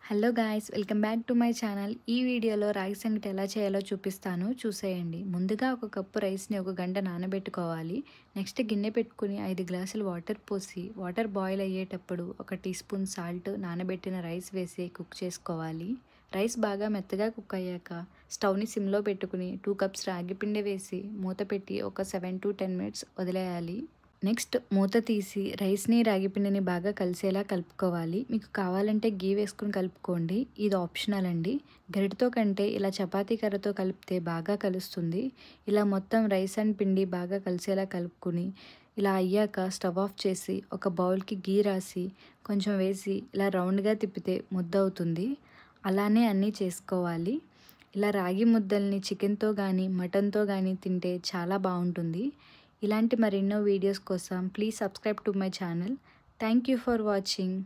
Hello guys, welcome back to my channel. ఈ వీడియోలో రాగి సంగటి ఎలా చేయాలో చూపిస్తాను, చూసేయండి. ముందుగా ఒక కప్పు రైస్ని 1 గంట నానబెట్టుకోవాలి. నెక్స్ట్ గిన్నె పెట్టుకుని 5 గ్లాసులు వాటర్ పోసి వాటర్ బాయిల్ అయ్యేటప్పుడు 1 టీ స్పూన్ సాల్ట్, నానబెట్టిన రైస్ వేసి కుక్ చేసుకోవాలి. రైస్ బాగా మెత్తగా కుక్ అయ్యాక స్టవ్ని సిమ్లో పెట్టుకుని 2 కప్స్ రాగి పిండి వేసి మూత పెట్టి ఒక 7 to 10 మినిట్స్ వదిలేయాలి. నెక్స్ట్ మూత తీసి రైస్ని రాగిపిండిని బాగా కలిసేలా కలుపుకోవాలి. మీకు కావాలంటే గీ వేసుకుని కలుపుకోండి, ఇది ఆప్షనల్ అండి. గరిటతో కంటే ఇలా చపాతీ కర్రతో కలిపితే బాగా కలుస్తుంది. ఇలా మొత్తం రైస్ అండ్ పిండి బాగా కలిసేలా కలుపుకుని ఇలా అయ్యాక స్టవ్ ఆఫ్ చేసి ఒక బౌల్కి గీ రాసి కొంచెం వేసి ఇలా రౌండ్గా తిప్పితే ముద్ద అవుతుంది. అలానే అన్నీ చేసుకోవాలి. ఇలా రాగి ముద్దల్ని చికెన్తో కానీ మటన్తో కానీ తింటే చాలా బాగుంటుంది. ఇలాంటి మరెన్నో వీడియోస్ కోసం please subscribe to my channel. Thank you for watching.